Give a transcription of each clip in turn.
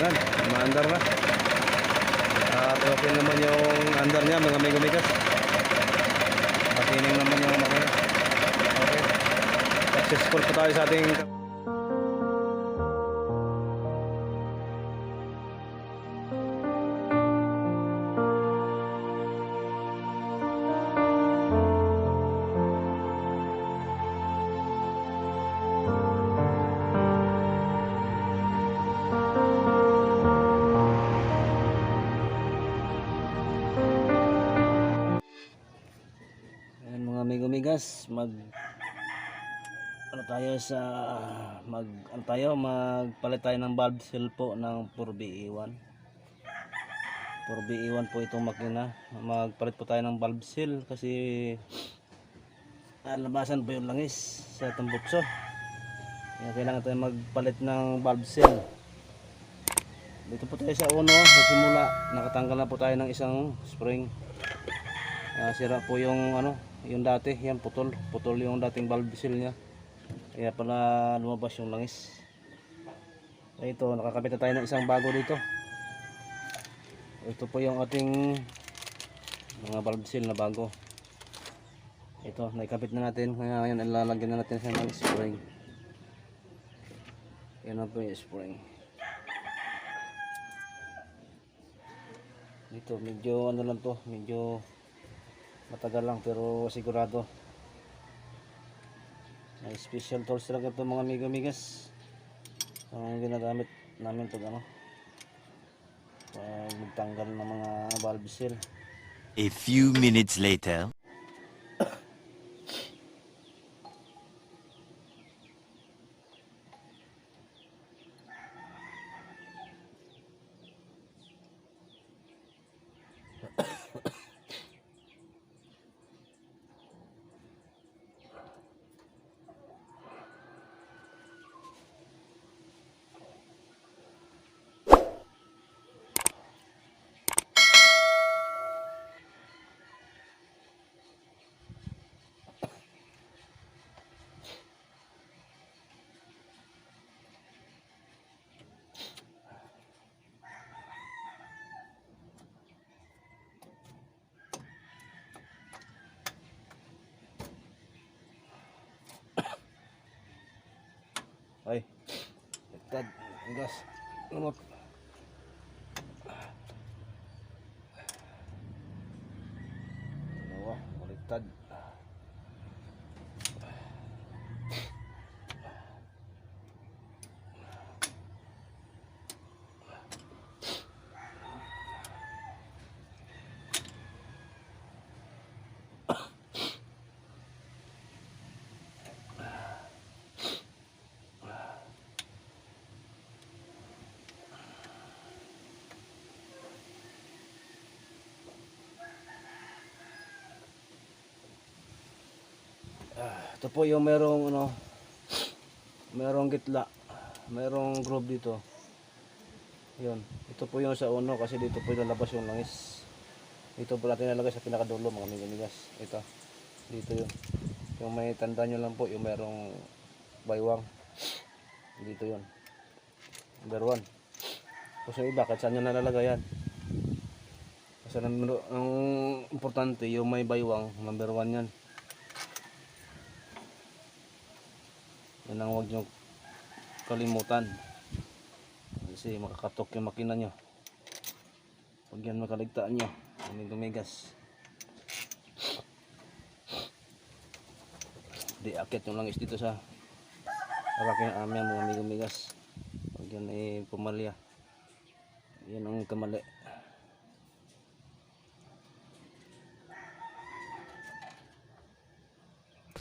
Yan, maandar na. At okay naman yung andar niya mga amigo-migas. Patining naman yung makina. Okay. Successful po tayo sa ating mga amigo-migas, magpalit tayo ng valve seal po ng 4BE1. 4BE1 po itong makina. Magpalit po tayo ng valve seal kasi labasan po yung langis sa tambutso. Kaya kailangan tayo magpalit ng valve seal. Dito po tayo sa uno, nagsimula, nakatanggal na po tayo ng isang spring. Sira po yung yung dati, yan putol yung dating valve seal niya. Kaya pala lumabas yung langis. Ito, nakakabit na tayo ng isang bago dito. Ito po yung ating mga valve seal na bago. Ito, naikabit na natin. Ngayon, ilalagyan na natin sa ng spring. Yan na po yung spring. Dito, medyo lang to, medyo matagal lang pero sigurado. May special tools talaga ito mga amigo-migas. Ang ginagamit namin ito pag magtanggal ng mga valve seal. A few minutes later. Ay, ligtad, gas, lumot. Dalawa, ligtad. Ito po yung merong gitla, merong groove dito. Yun, ito po yung sa uno kasi dito po lalabas yung langis. Ito po natin nalagay sa pinakadulo mga amigas. Ito, dito yun. Yung may tanda nyo lang po, yung merong baywang. Dito yun. Number 1. Tapos yung iba, kahit saan nyo nalalagay yan. Kasi ang importante, yung may baywang, number 1 yan. Yan ang huwag nyo kalimutan kasi makakatok yung makina nyo pag yan makaligtaan nyo gumigas. Di akit yung langis dito sa raking amyan mga gumigas pag yan ay pumalya. Yan ang kamali.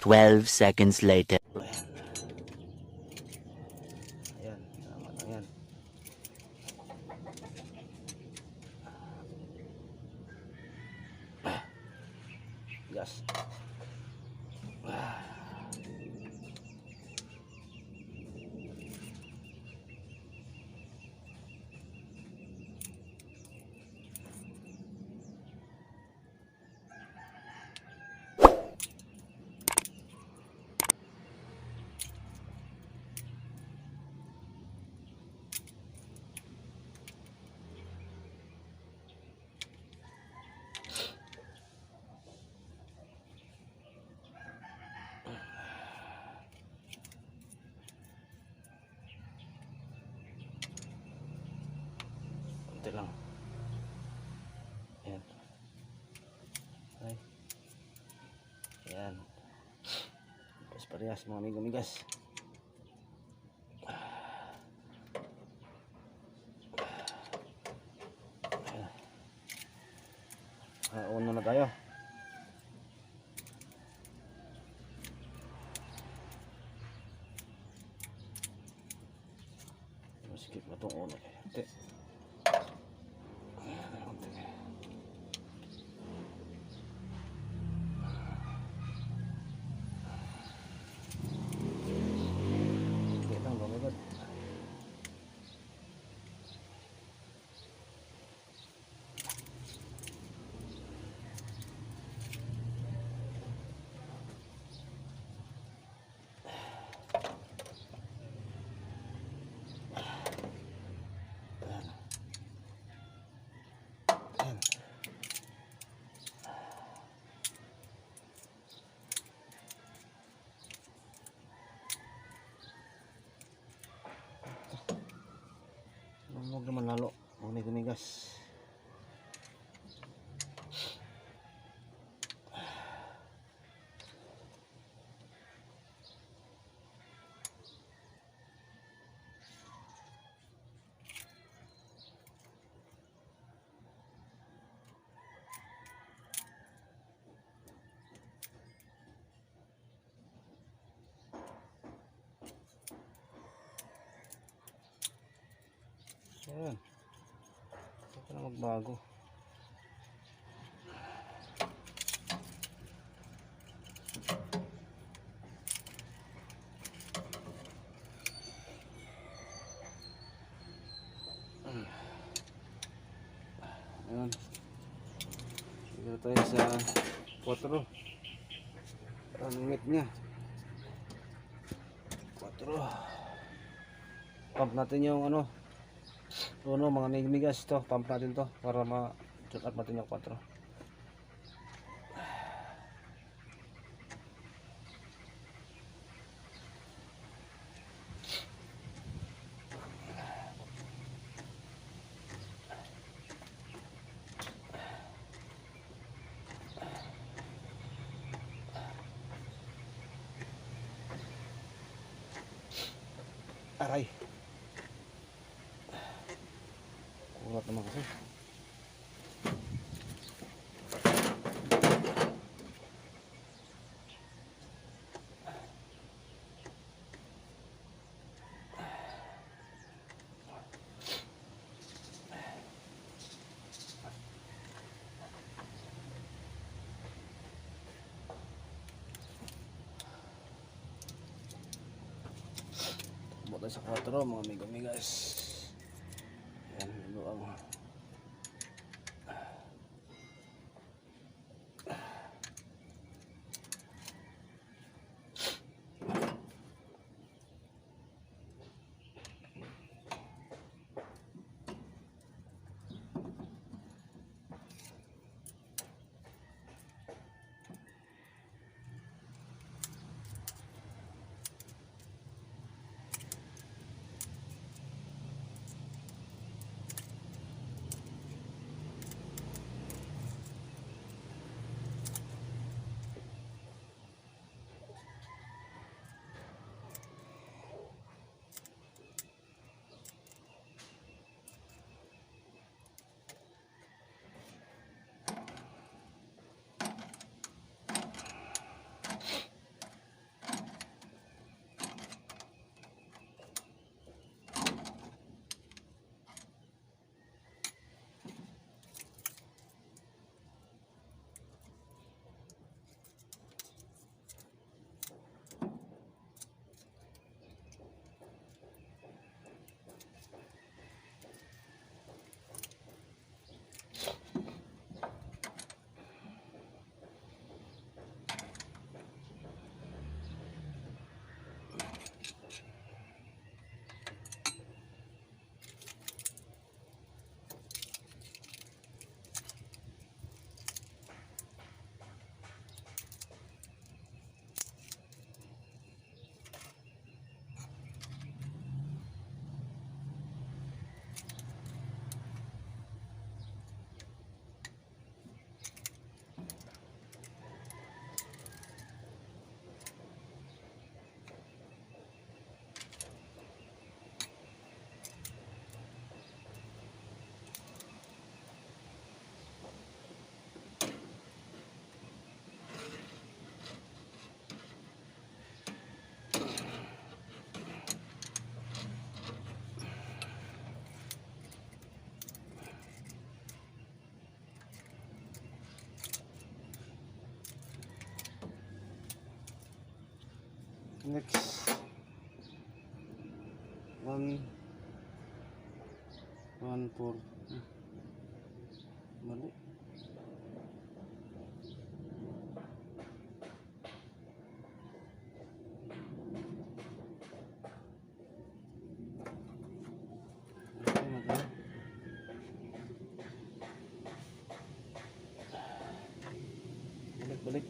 "12 seconds later." Ayan, tama lang yan. Gas. Konti lang. Ayan. Ay. Ayan. Tapos parehas mga amigo-amigas. Uno na tayo. Skip na itong uno. Ate. Hindi lang, lumagod. Huwag naman lalo. Gumigas. Ayan. Ito na magbago. Ayan. Siguro tayo sa 4. Ang limit niya. 4. Pump natin yung ano. Uno, mga migas to. Pump natin to para ma-check up natin yung 4. Aray. Kulat naman kasi. Buat tayo sa 4 mga amigo-amigas. Ayan, luang. Next. 1 1 4. Mali. Okay, magkano? Balik.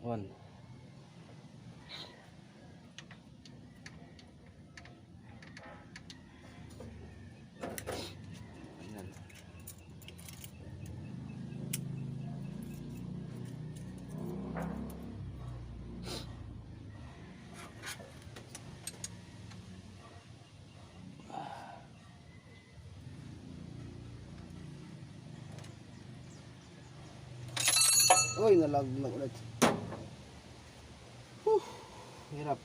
One. Ayan. Uy, nalaglag ulit. Hirap.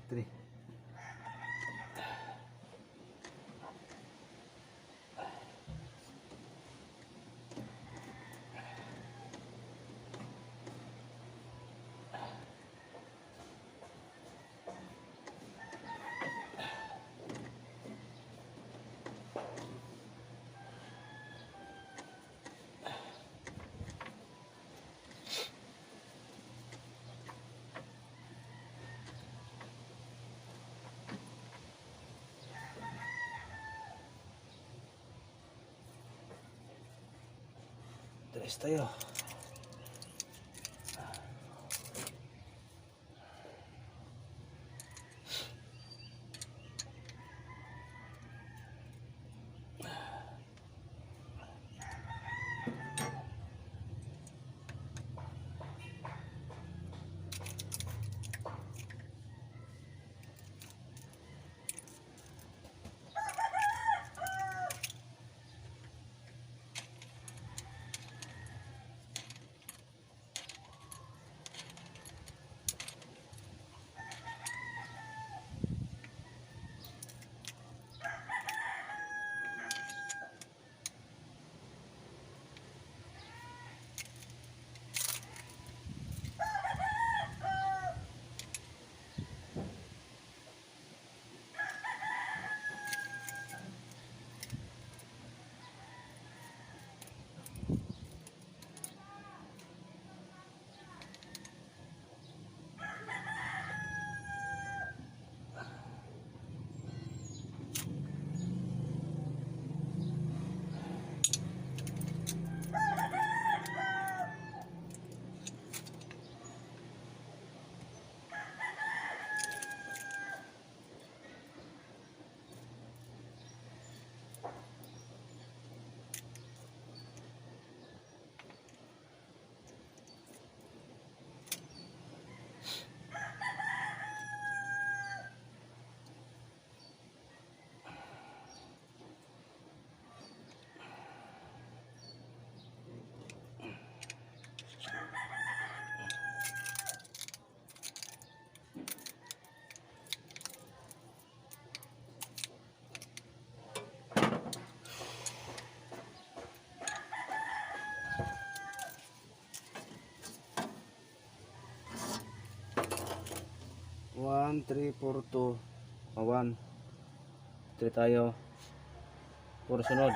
Three. Tres tayo. 1, 3, 4, 2. 1. 3 tayo. 4 sunod.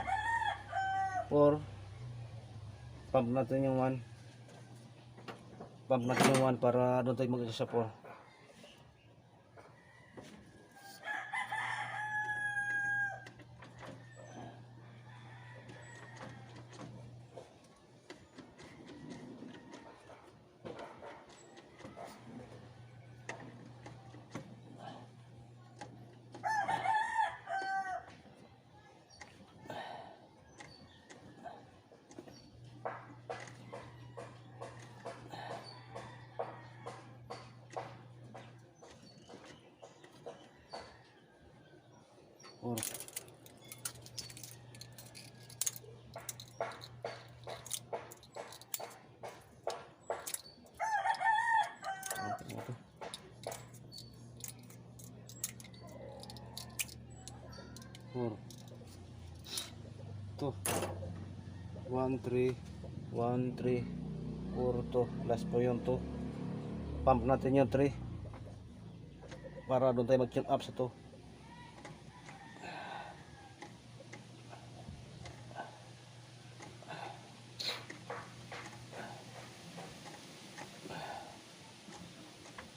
4. Pump natin yung 1. Pump natin yung 1 para doon tayo mag-isa sa 4. Or four. 2. 1, 3. 1, 3. 4, 2. Last po yung 2. Pump natin yung 3. Para doon tayo mag-chin up sa 2.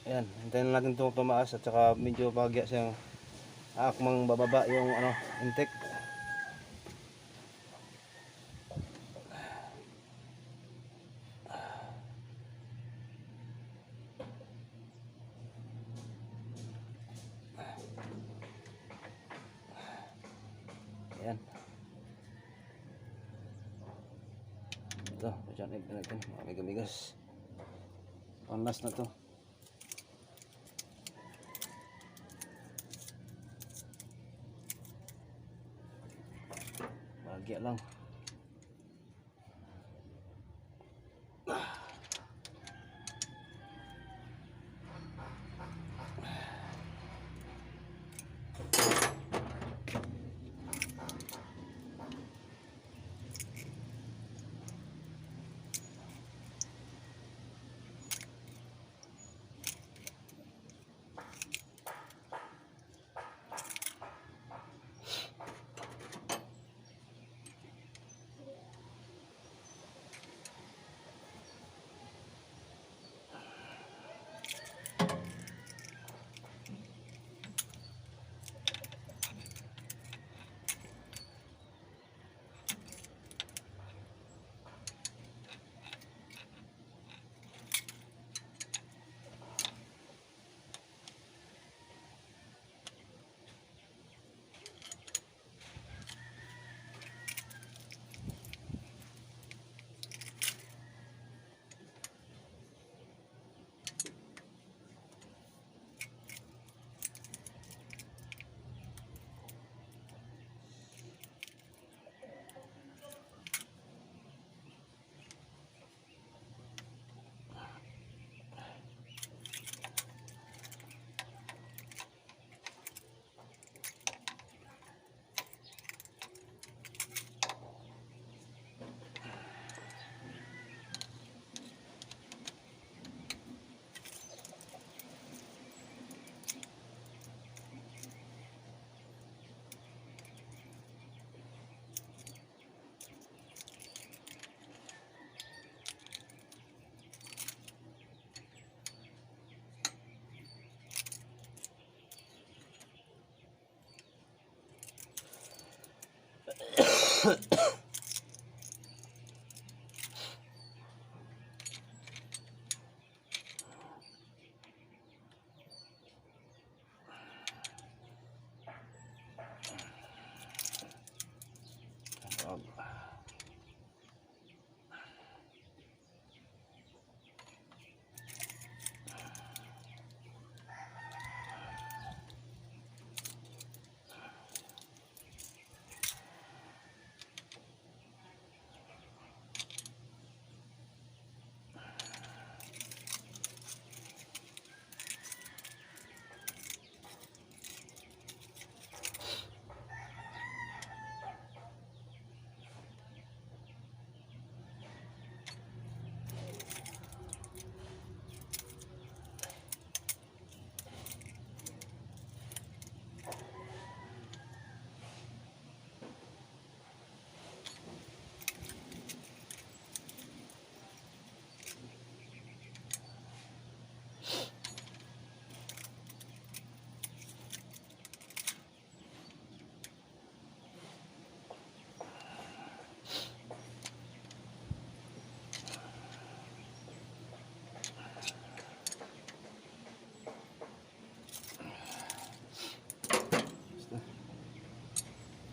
Ayan, hintayin natin itong tumaas at saka medyo bagya siyang akmang bababa yung intake. Ayan. Ito, dyan natin mga migas. One last na to. Bagya lang.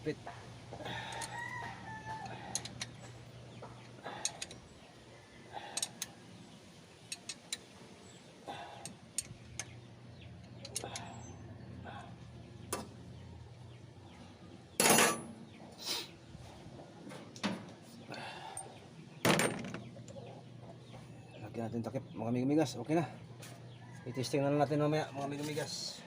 malapit. Lagyan natin takip mga migumigas. Okay na. I-testing na lang natin mamaya mga migumigas.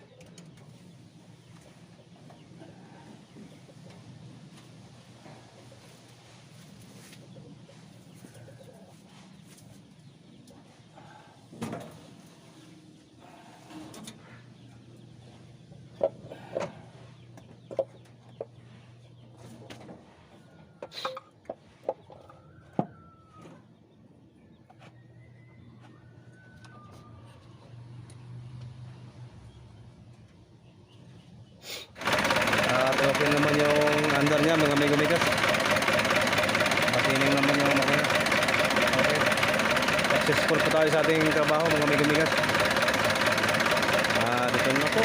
At okay naman yung under niya mga migumigas. Patining naman yung makina. Okay. Successful po tayo sa ating trabaho mga migumigas. Dito na po.